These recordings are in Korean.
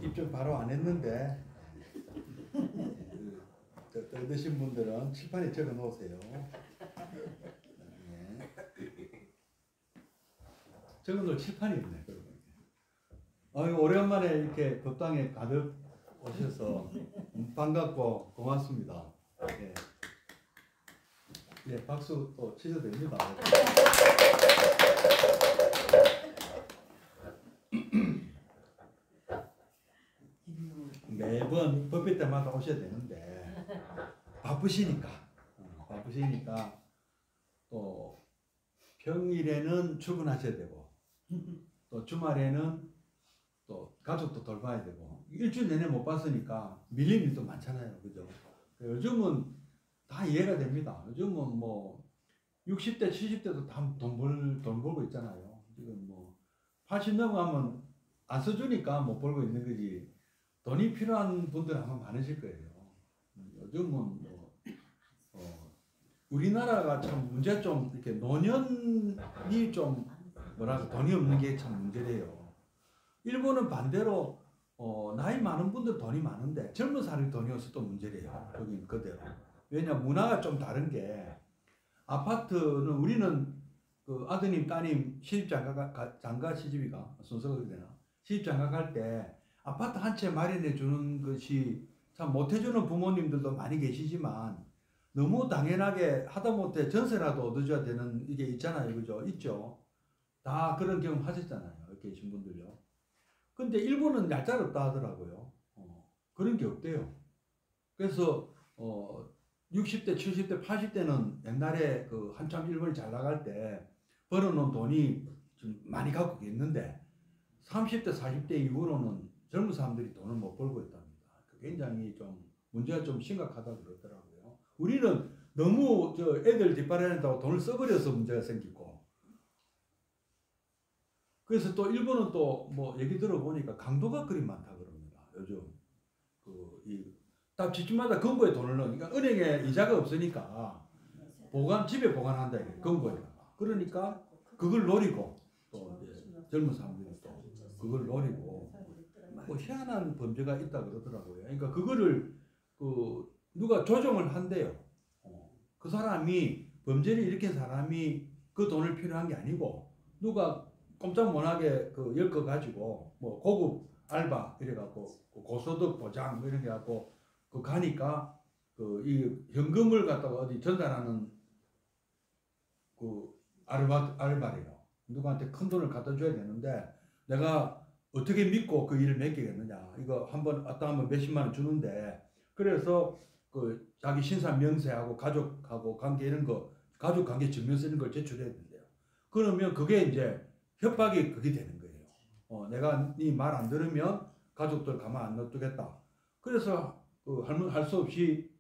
입증 바로 안 했는데 떠드신 분들은 칠판에 적어 놓으세요. 적어 놓을 칠판이 없네. 오래간만에 이렇게 법당에 가득 오셔서 반갑고 고맙습니다. 예, 박수 또 치셔도 됩니다. 매번 법회 때마다 오셔야 되는데 바쁘시니까 또 평일에는 출근하셔야 되고 또 주말에는 또 가족도 돌봐야 되고 일주일 내내 못 봤으니까 밀린 일도 많잖아요. 그죠? 요즘은 다 이해가 됩니다. 요즘은 뭐 60대 70대도 다 돈 벌고 있잖아요. 지금 뭐 80 넘어가면 안 써주니까 못 벌고 있는 거지. 돈이 필요한 분들 아마 많으실 거예요. 요즘은 뭐 우리나라가 참 문제 좀 이렇게 노년이 좀 뭐랄까 돈이 없는 게 참 문제래요. 일본은 반대로 나이 많은 분들 돈이 많은데 젊은 사람이 돈이 없어도 문제래요. 여긴 그대로. 왜냐 문화가 좀 다른 게 아파트는 우리는 그 아드님 따님 시집장가 시집이가 순서가 그렇게 되나 시집장가 갈 때 아파트 한 채 마련해 주는 것이 참 못해주는 부모님들도 많이 계시지만 너무 당연하게 하다못해 전세라도 얻어줘야 되는 이게 있잖아요. 그죠? 있죠? 다 그런 경험 하셨잖아요. 이렇게 계신 분들요. 근데 일본은 얄짤없다 하더라고요. 그런 게 없대요. 그래서 60대, 70대, 80대는 옛날에 그 한참 일본이 잘 나갈 때 벌어놓은 돈이 좀 많이 갖고 있는데 30대, 40대 이후로는 젊은 사람들이 돈을 못 벌고 있답니다. 굉장히 좀 문제가 좀 심각하다고 그러더라고요. 우리는 너무 애들 뒷바라지한다고 돈을 써버려서 문제가 생기고 그래서 또 일본은 또 뭐 얘기 들어보니까 강도가 그리 많다 그럽니다. 요즘 딱 집집마다 금고에 돈을 넣으니까 은행에 이자가 없으니까 집에 보관한다 이게 금고에다가. 그러니까 그걸 노리고 또 이제 젊은 사람들이 또 그걸 노리고 뭐 희한한 범죄가 있다 그러더라고요. 그러니까 그거를 누가 조정을 한대요. 그 사람이 범죄를 일으킨 사람이 그 돈을 필요한 게 아니고 누가 꼼짝 못하게 엮어 가지고 뭐 고급 알바 이래갖고 고소득 보장 이런 게 갖고 가니까 이 현금을 갖다가 어디 전달하는 알바래요. 누구한테 큰 돈을 갖다 줘야 되는데 내가 어떻게 믿고 그 일을 맡기겠느냐. 이거 한번 왔다 하면 몇십만 원 주는데 그래서 자기 신상 명세하고 가족하고 관계 이런 거 가족 관계 증명서 이런 걸 제출해야 된대요. 그러면 그게 이제 협박이 그게 되는 거예요. 내가 네 말 안 들으면 가족들 가만 안 놔두겠다. 그래서 할 수 없이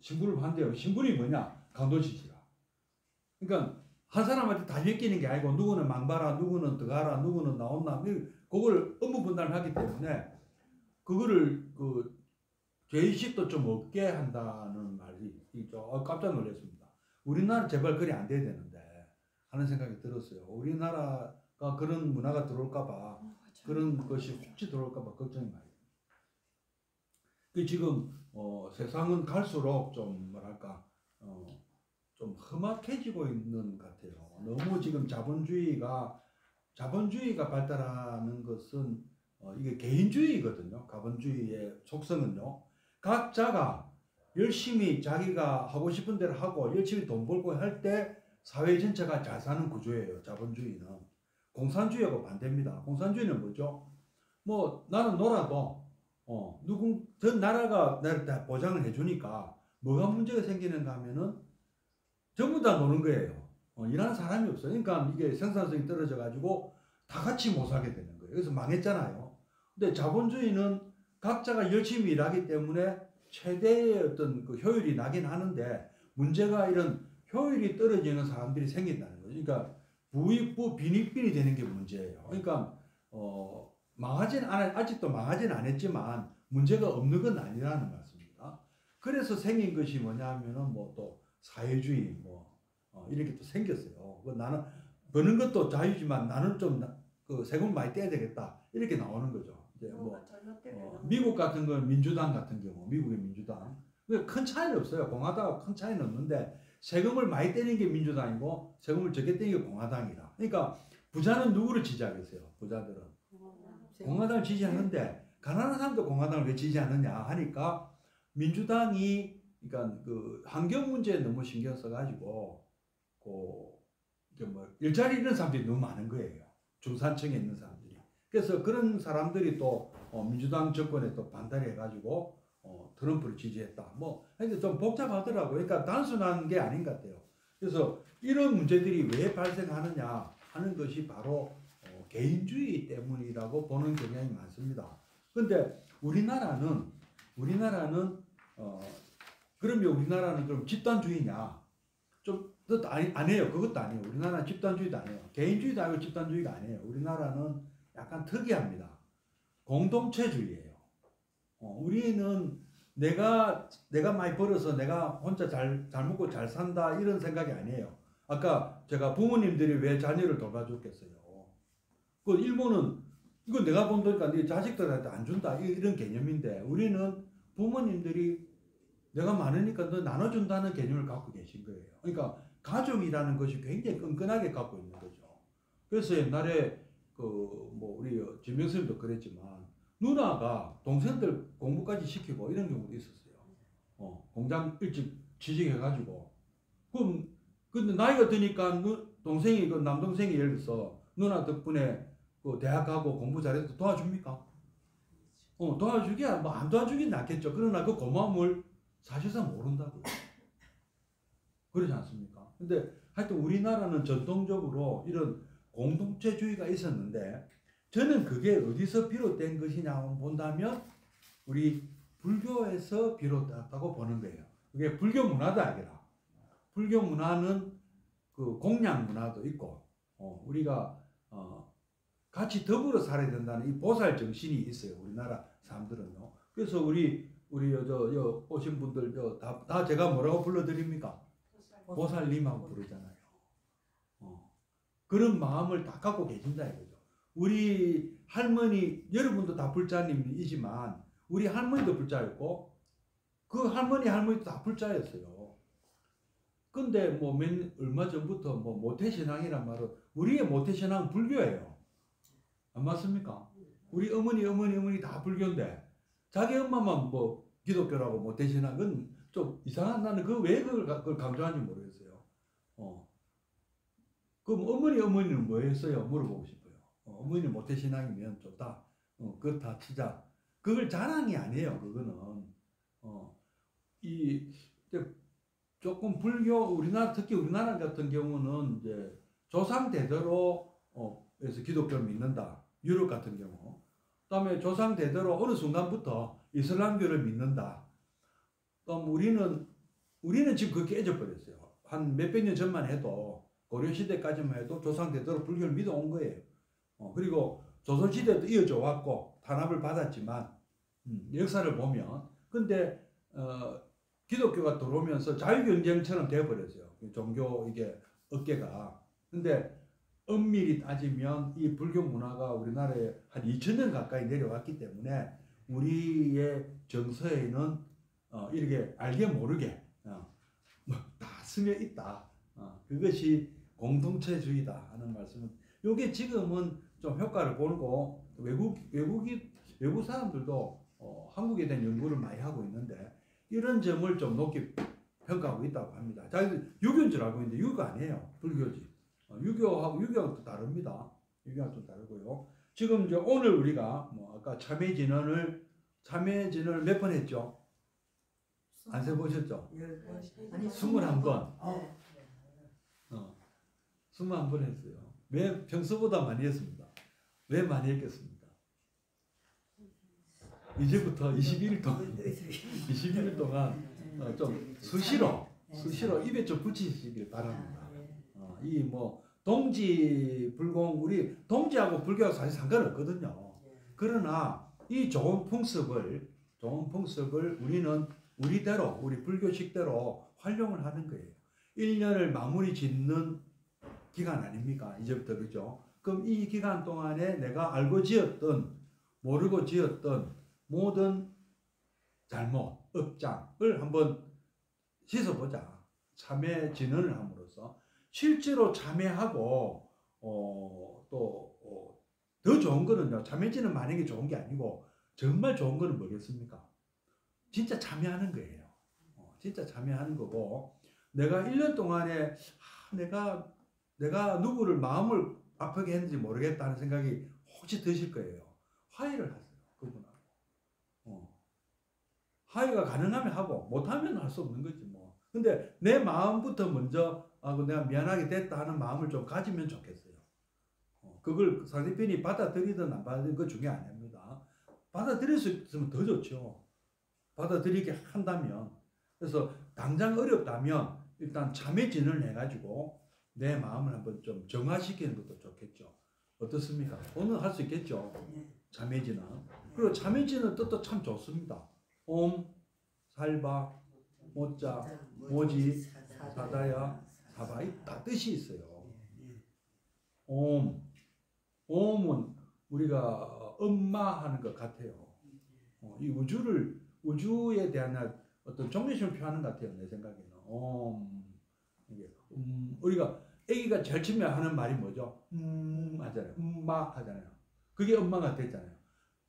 신분을 한대요. 신분이 뭐냐? 강도짓이라. 그러니까 한 사람한테 다 맡기는 게 아니고 누구는 망봐라, 누구는 들어가라, 누구는 나온나 그걸 업무 분담을 하기 때문에 그거를 죄의식도 좀 없게 한다는 말이 있죠. 깜짝 놀랐습니다. 우리나라 제발 그리 안 돼야 되는데 하는 생각이 들었어요. 우리나라가 그런 문화가 들어올까봐 그런 것이 혹시 들어올까봐 걱정이 많이 돼요. 지금 세상은 갈수록 좀 뭐랄까 좀 험악해지고 있는 것 같아요. 너무 지금 자본주의가 발달하는 것은 이게 개인주의거든요. 자본주의의 속성은요. 각자가 열심히 자기가 하고 싶은 대로 하고 열심히 돈 벌고 할 때 사회 전체가 잘 사는 구조예요. 자본주의는. 공산주의하고 반대입니다. 공산주의는 뭐죠? 뭐 나는 놀아도 전 나라가 나를 다 보장을 해주니까 뭐가 문제가 생기는가 하면은 전부 다 노는 거예요. 일하는 사람이 없어요. 그러니까 이게 생산성이 떨어져 가지고 다 같이 못 살게 되는 거예요. 그래서 망했잖아요. 근데 자본주의는 각자가 열심히 일하기 때문에 최대의 어떤 효율이 나긴 하는데 문제가 이런 효율이 떨어지는 사람들이 생긴다는 거죠. 그러니까 부익부 빈익빈이 되는 게 문제예요. 그러니까 아직도 망하진 않았지만 문제가 없는 건 아니라는 말씀입니다. 그래서 생긴 것이 뭐냐면은 뭐 또 사회주의 이렇게 또 생겼어요. 나는 버는 것도 자유지만 나는 좀 그 세금 많이 떼야 되겠다 이렇게 나오는 거죠. 이제 미국 같은 건 민주당 같은 경우 미국의 민주당 큰 차이는 없어요. 공화당하고 큰 차이는 없는데 세금을 많이 떼는 게 민주당이고 세금을 적게 떼는 게 공화당이다. 그러니까 부자는 누구를 지지하겠어요? 부자들은 공화당을 지지하는데 가난한 사람도 공화당을 왜 지지하느냐 하니까 민주당이 그러니까 그 환경 문제에 너무 신경 써가지고 일자리 잃는 사람들이 너무 많은 거예요. 중산층에 있는 사람들이. 그래서 그런 사람들이 또 민주당 정권에 또 반대해가지고 트럼프를 지지했다. 근데 좀 복잡하더라고요. 그러니까 단순한 게 아닌 것 같아요. 그래서 이런 문제들이 왜 발생하느냐 하는 것이 바로 개인주의 때문이라고 보는 경향이 많습니다. 근데 우리나라는 그러면 우리나라는 그럼 집단주의냐? 좀 그것도 아니에요. 그것도 아니에요. 우리나라는 집단주의도 아니에요. 개인주의도 아니고 집단주의가 아니에요. 우리나라는 약간 특이합니다. 공동체주의예요. 우리는 내가 많이 벌어서 내가 혼자 잘 먹고 잘 산다 이런 생각이 아니에요. 아까 제가 부모님들이 왜 자녀를 돌봐줬겠어요. 그 일본은 이거 내가 본 돈이니까 네 자식들한테 안 준다 이런 개념인데 우리는 부모님들이 내가 많으니까 너 나눠준다는 개념을 갖고 계신 거예요. 그러니까 가족이라는 것이 굉장히 끈끈하게 갖고 있는 거죠. 그래서 옛날에 우리 진명선생님도 그랬지만 누나가 동생들 공부까지 시키고 이런 경우도 있었어요. 공장 일찍 취직해가지고 근데 나이가 드니까 동생이 남동생이 예를 들어서 누나 덕분에 대학 가고 공부 잘해서 도와줍니까? 도와주기야 안 도와주긴 낫겠죠. 그러나 그 고마움을 사실상 모른다고요. 그러지 않습니까? 근데 하여튼 우리나라는 전통적으로 이런 공동체주의가 있었는데 저는 그게 어디서 비롯된 것이냐 본다면 우리 불교에서 비롯됐다고 보는 거예요. 그게 불교 문화도 아니라 불교 문화는 그 공양 문화도 있고 우리가 같이 더불어 살아야 된다는 이 보살 정신이 있어요. 우리나라 사람들은요. 그래서 우리 오신 분들 다 제가 뭐라고 불러드립니까? 보살님하고 부르잖아요. 그런 마음을 다 갖고 계신다 이거죠. 우리 할머니 여러분도 다 불자님이지만 우리 할머니도 불자였고 그 할머니도 다 불자였어요. 근데 얼마 전부터 모태신앙이란 말은 우리의 모태신앙은 불교예요. 안 맞습니까? 우리 어머니 다 불교인데 자기 엄마만 기독교라고 모태신앙은 좀 이상한 나는 왜 그걸 강조하는지 모르겠어요. 그럼 어머니는 뭐 했어요? 물어보고 싶어요. 어머니 모태신앙이면 좋다. 그렇다 치자. 그걸 자랑이 아니에요. 그거는 조금 불교 특히 우리나라 같은 경우는 이제 조상 대대로 그래서 기독교를 믿는다. 유럽 같은 경우. 그다음에 조상 대대로 어느 순간부터 이슬람교를 믿는다. 그럼 우리는 지금 그게 깨져버렸어요. 한 몇백 년 전만 해도 고려시대까지만 해도 조상 대대로 불교를 믿어온 거예요. 그리고 조선시대도 이어져 왔고 탄압을 받았지만 역사를 보면 근데 기독교가 들어오면서 자유경쟁처럼 되어버렸어요. 종교 이게 어깨가. 근데 엄밀히 따지면 이 불교 문화가 우리나라에 한 2000년 가까이 내려왔기 때문에 우리의 정서에는 이렇게 알게 모르게 다 스며 있다. 그것이 공동체주의다 하는 말씀은 이게 지금은 좀 효과를 보고 외국 사람들도 한국에 대한 연구를 많이 하고 있는데 이런 점을 좀 높게 평가하고 있다고 합니다. 자기들 유교인 줄 알고 있는데 유교 아니에요. 불교지. 유교하고 또 다릅니다. 유교하고 좀 다르고요. 지금 이제 오늘 우리가 아까 참회진언을 몇 번 했죠? 안 세보셨죠? 21번. 21번 했어요. 왜 평소보다 많이 했습니다. 왜 많이 했겠습니까? 이제부터 21일 동안 좀 수시로 입에 좀 붙이시길 바랍니다. 이 동지 불공 우리 동지하고 불교하고 사실 상관없거든요. 그러나 이 좋은 풍습을 우리는 우리대로 우리 불교식대로 활용을 하는 거예요. 1년을 마무리 짓는 기간 아닙니까? 이제부터 그죠? 그럼 이 기간 동안에 내가 알고 지었던 모르고 지었던 모든 잘못, 업장을 한번 씻어보자. 참회 진언을 함으로써 실제로 참회하고 더 좋은 거는요. 참회지는 만약에 좋은 게 아니고 정말 좋은 거는 뭐겠습니까? 진짜 참여하는 거예요. 진짜 참여하는 거고 내가 1년 동안에 내가 누구를 마음을 아프게 했는지 모르겠다는 생각이 혹시 드실 거예요. 화해를 하세요. 그분하고. 화해가 가능하면 하고 못하면 할 수 없는 거지 뭐. 근데 내 마음부터 먼저 내가 미안하게 됐다 하는 마음을 좀 가지면 좋겠어요. 그걸 상대편이 받아들이든 안 받아들이든 그 중요한 아닙니다. 받아들일 수 있으면 더 좋죠. 받아들이게 한다면. 그래서 당장 어렵다면 일단 참회 진언을 해가지고 내 마음을 한번 좀 정화시키는 것도 좋겠죠. 어떻습니까? 오늘 할 수 있겠죠. 참회 진언. 그리고 참회 진언 뜻도 참 좋습니다. 옴, 살바, 모자, 모지, 사다야, 사바이 다 뜻이 있어요. 옴은 우리가 엄마 하는 것 같아요. 이 우주에 대한 어떤 존경심을 표하는 것 같아요. 내 생각에는. 우리가 아기가 제일 처음에 하는 말이 뭐죠? 하잖아요. 엄마 하잖아요. 그게 엄마가 됐잖아요.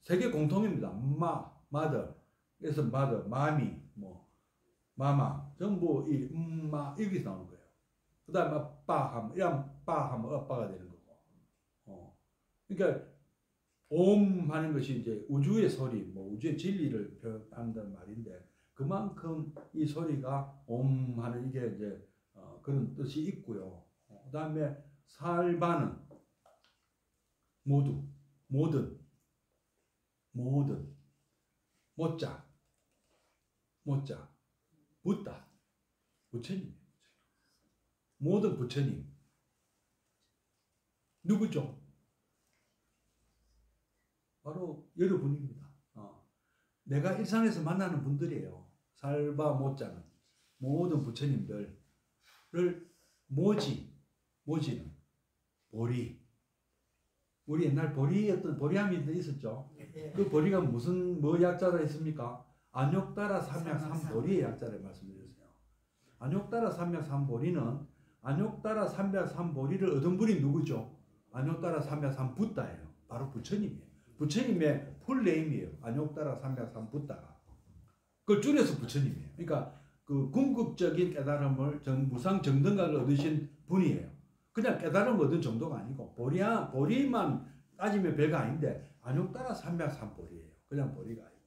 세계 공통입니다. 엄마, mother. 그래서 mother, 마미, 마마. 전부 이 엄마 여기서 나오는 거예요. 그 다음에 아빠 하면 아빠가 되는 거고. 그러니까 옴 하는 것이 이제 우주의 소리, 우주의 진리를 표현한다는 말인데 그만큼 이 소리가 옴 하는 이게 이제 그런 뜻이 있고요. 그 다음에 살바는 모든, 모자, 붓다, 부처님, 모든 부처님 누구죠? 바로 여러분입니다. 내가 일상에서 만나는 분들이에요. 살바 모자는 모든 부처님들을 모지는 보리. 우리 옛날 보리함이 있었죠. 그 보리가 뭐 약자라 했습니까? 안욕따라 삼약 삼보리의 약자를 말씀드렸어요. 안욕따라 삼약 삼보리는 안욕따라 삼약 삼보리를 얻은 분이 누구죠? 안욕따라 삼약 삼붓다예요. 바로 부처님이에요. 부처님의 풀네임이에요. 안욕따라 삼약 삼붓다가. 그걸 줄여서 부처님이에요. 그러니까 그 궁극적인 깨달음을 무상 정등각을 얻으신 분이에요. 그냥 깨달음 얻은 정도가 아니고 보리만 따지면 별거 아닌데 안욕따라 삼약 삼보리예요. 그냥 보리가 아니고.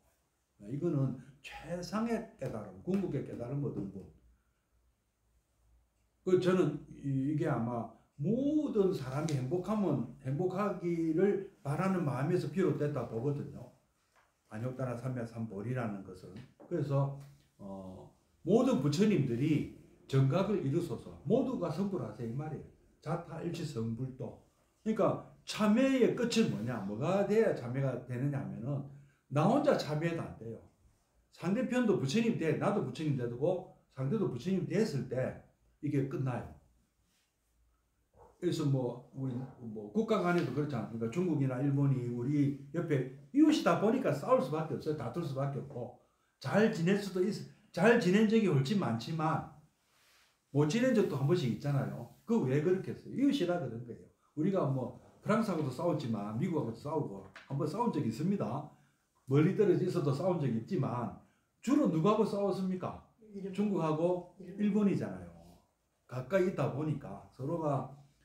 이거는 최상의 깨달음, 궁극의 깨달음 얻은 분. 저는 이게 아마 모든 사람이 행복하기를 바라는 마음에서 비롯됐다 보거든요. 안욕따라 삼약 삼보리라는 것은. 그래서 모든 부처님들이 정각을 이루소서 모두가 성불 하세요 이 말이에요. 자타일치 성불도. 그러니까 참회의 끝은 뭐냐? 뭐가 돼야 참회가 되느냐 하면은 나 혼자 참회도 안 돼요. 상대편도 부처님 돼, 나도 부처님 되고 상대도 부처님 됐을 때 이게 끝나요. 그래서 우리 국가 간에도 그렇지 않습니까? 중국이나 일본이 우리 옆에 이웃이다 보니까 싸울 수밖에 없어요. 다툴 수밖에 없고 잘 지낼 수도 잘 지낸 적이 훨씬 많지만 못 지낸 적도 한 번씩 있잖아요. 그 왜 그렇겠어요? 이웃이라 그런 거예요. 우리가 프랑스하고도 싸웠지만 미국하고도 싸우고 한번 싸운 적이 있습니다. 멀리 떨어져 있어도 싸운 적이 있지만 주로 누구하고 싸웠습니까? 중국하고 일본이잖아요. 가까이 있다 보니까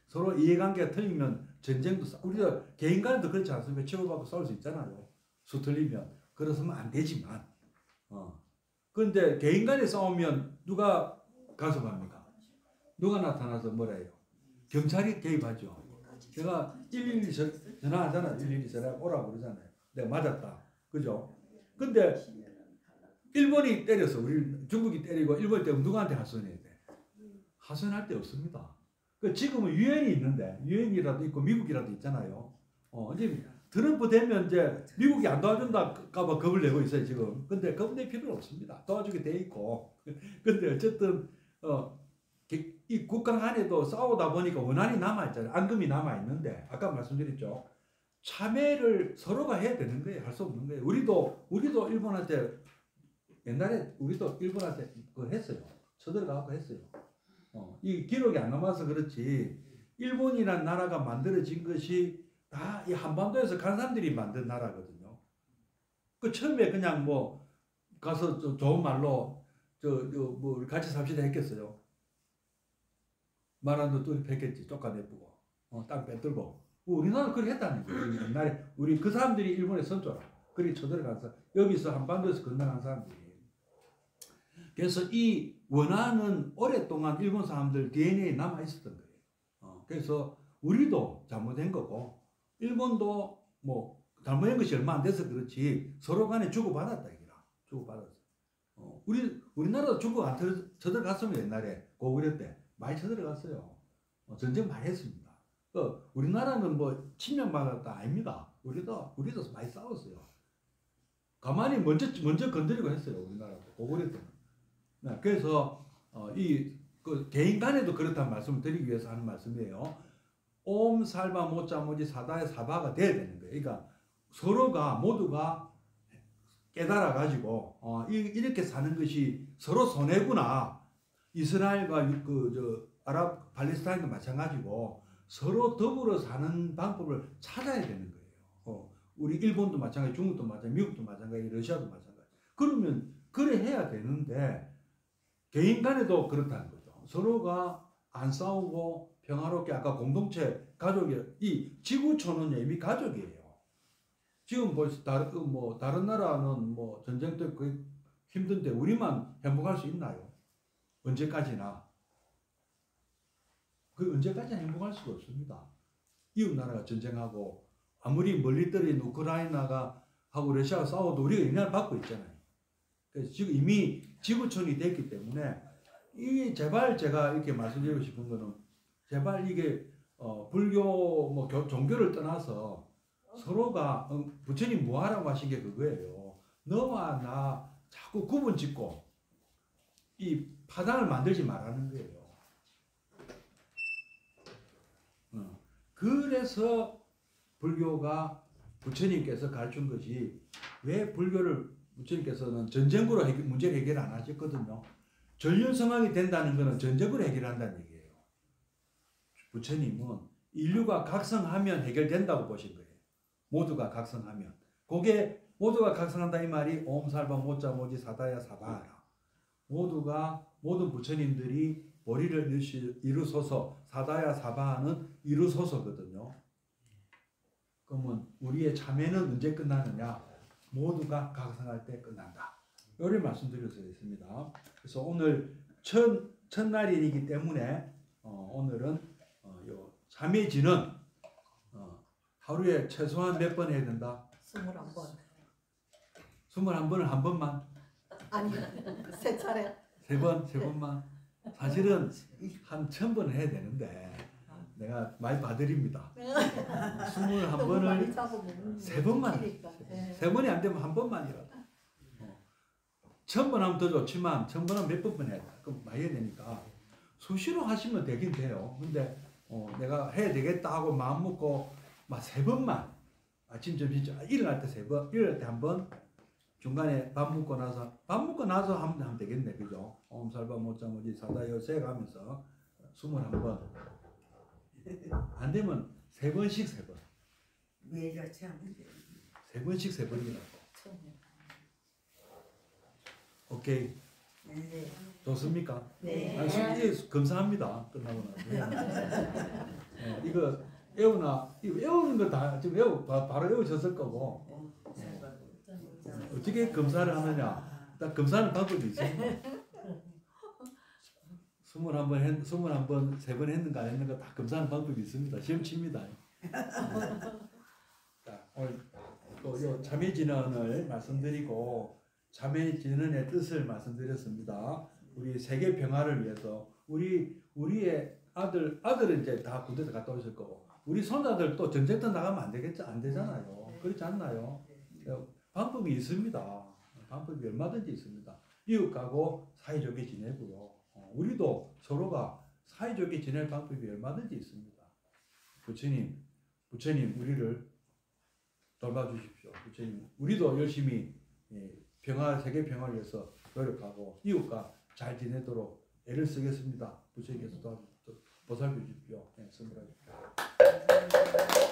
서로 이해관계가 틀리면 전쟁도 우리가 개인 간에도 그렇지 않습니까? 치고받고 싸울 수 있잖아요. 수 틀리면. 그러서는 안 되지만 그런데 개인 간에 싸우면 누가 가석합니까? 누가 나타나서 뭐라 해요? 경찰이 개입하죠. 제가 112 전화하잖아요. 112 전화 오라고 그러잖아요. 내가 맞았다. 그죠? 근데 일본이 때려서 우리 중국이 때리고 일본이 때리면 누구한테 하소연해야 돼? 하소연할 데 없습니다. 그 지금은 유엔이 있는데 유엔이라도 있고 미국이라도 있잖아요. 이제 트럼프 되면 이제 미국이 안 도와준다까봐 겁을 내고 있어요 지금. 근데 겁 낼 필요는 없습니다. 도와주게 돼 있고. 근데 어쨌든 이 국가 간에도 싸우다 보니까 원한이 남아 있잖아요. 앙금이 남아 있는데 아까 말씀드렸죠. 참여를 서로가 해야 되는 거예요. 할 수 없는 거예요. 우리도 일본한테 옛날에 우리도 일본한테 그거 했어요. 쳐들어가고 했어요. 이 기록이 안 남아서 그렇지 일본이란 나라가 만들어진 것이 다 이 한반도에서 간 사람들이 만든 나라거든요. 그 처음에 그냥 뭐 가서 좋은 말로 뭐 같이 삽시다 했겠어요. 말한도 또 뱉겠지. 쫓아내보고 땅 빼들고 우리나라 그렇게 했다는 거예요. 옛날에 우리 그 사람들이 일본에 선조라 그리 쳐들어가서 여기서 한반도에서 건너간 사람들이. 그래서 이 원한은 오랫동안 일본 사람들 DNA에 남아 있었던 거예요. 그래서 우리도 잘못된 거고 일본도 뭐 잘못된 것이 얼마 안 돼서 그렇지 서로 간에 주고받았다 이기라. 주고받았어. 우리나라도 중국 안 쳐들어갔으면 옛날에 고구려 때 많이 쳐들어갔어요. 전쟁 많이 했습니다. 우리나라는 뭐 침략받았다 아닙니다. 우리도 많이 싸웠어요. 가만히 먼저 건드리고 했어요. 우리나라도 고구려 때는. 그래서 그 개인 간에도 그렇다는 말씀을 드리기 위해서 하는 말씀이에요. 옴 살바 모짜 모지 사다의 사바가 돼야 되는 거예요. 그러니까 서로가 모두가 깨달아 가지고 이렇게 사는 것이 서로 손해구나. 이스라엘과 아랍 팔레스타인도 마찬가지고 서로 더불어 사는 방법을 찾아야 되는 거예요. 우리 일본도 마찬가지, 중국도 마찬가지, 미국도 마찬가지, 러시아도 마찬가지. 그러면 그래 해야 되는데 개인 간에도 그렇다는 거죠. 서로가 안 싸우고 평화롭게 아까 공동체 가족이 이 지구촌은 이미 가족이에요. 지금 다른 나라는 뭐 전쟁 때 힘든데 우리만 행복할 수 있나요? 언제까지나? 언제까지나 행복할 수가 없습니다. 이웃 나라가 전쟁하고 아무리 멀리 떨어진 우크라이나가 하고 러시아가 싸워도 우리가 영향을 받고 있잖아요. 그래서 지금 이미 지구촌이 됐기 때문에 제발 제가 이렇게 말씀드리고 싶은 거는 제발 이게 불교 뭐 종교를 떠나서 서로가 부처님 뭐 하라고 하신 게 그거예요. 너와 나 자꾸 구분 짓고 이 파당을 만들지 말라는 거예요. 그래서 불교가 부처님께서 가르친 것이 왜 불교를 부처님께서는 전쟁으로 문제를 해결 안 하셨거든요. 전륜성황이 된다는 것은 전쟁으로 해결한다는 얘기예요. 부처님은 인류가 각성하면 해결된다고 보신 거예요. 모두가 각성하면. 그게 모두가 각성한다 이 말이 옴살바 모짜 모지 사다야 사바하라. 모든 부처님들이 보리를 이루소서 사다야 사바하는 이루소서거든요. 그러면 우리의 참회는 언제 끝나느냐? 모두가 각성할 때 끝난다. 이렇게 말씀드릴 수 있습니다. 그래서 오늘 첫날이기 때문에 오늘은 요 참회지는 하루에 최소한 몇 번 해야 된다? 21번. 21번을 한 번만? 아니, 3차례. 세 번만? 사실은 한 1000번을 해야 되는데 내가 많이 봐드립니다. 21번을 3번만. 3번이 안 되면 한 번만이라도. 1000번 하면 더 좋지만 1000번 하면 몇 번 해야 돼. 그럼 많이 해야 되니까 수시로 하시면 되긴 돼요. 근데 내가 해야 되겠다 하고 마음 먹고 막 3번만 아침 점심 일어날 때 3번, 일어날 때 한 번, 중간에 밥 먹고 나서 하면 되겠네, 그죠? 옴살바 모짜 모지 사다요 세 가면서 21번. 안 되면 3번씩 3번. 매일같이 하면 돼. 3번씩 3번이라고. 오케이. 네. 좋습니까? 네. 아니, 솔직히 감사합니다. 끝나고 나서. 이거 외우는 거 다 지금 바로 외우셨을 거고. 어떻게 검사를 하느냐? 일단 검사하는 방법이 있습니다. 21번, 3번 했는가 안 했는가 다 검사하는 방법이 있습니다. 시험 칩니다. 자, 오늘 또 참회진언을 말씀드리고 참회진언의 뜻을 말씀드렸습니다. 우리 세계 평화를 위해서 우리의 아들은 이제 다 군대에 갔다 오실 거고 우리 손자들 또 전쟁터 나가면 안 되겠죠? 안 되잖아요. 그렇지 않나요? 방법이 있습니다. 방법이 얼마든지 있습니다. 이웃하고 사이좋게 지내고요. 우리도 서로가 사이좋게 지낼 방법이 얼마든지 있습니다. 부처님 우리를 돌봐주십시오. 부처님 우리도 열심히 세계 평화를 위해서 노력하고 이웃과 잘 지내도록 애를 쓰겠습니다. 부처님께서 도와주십시오. 보살펴 주십시오. 네, 선물해 주십시오.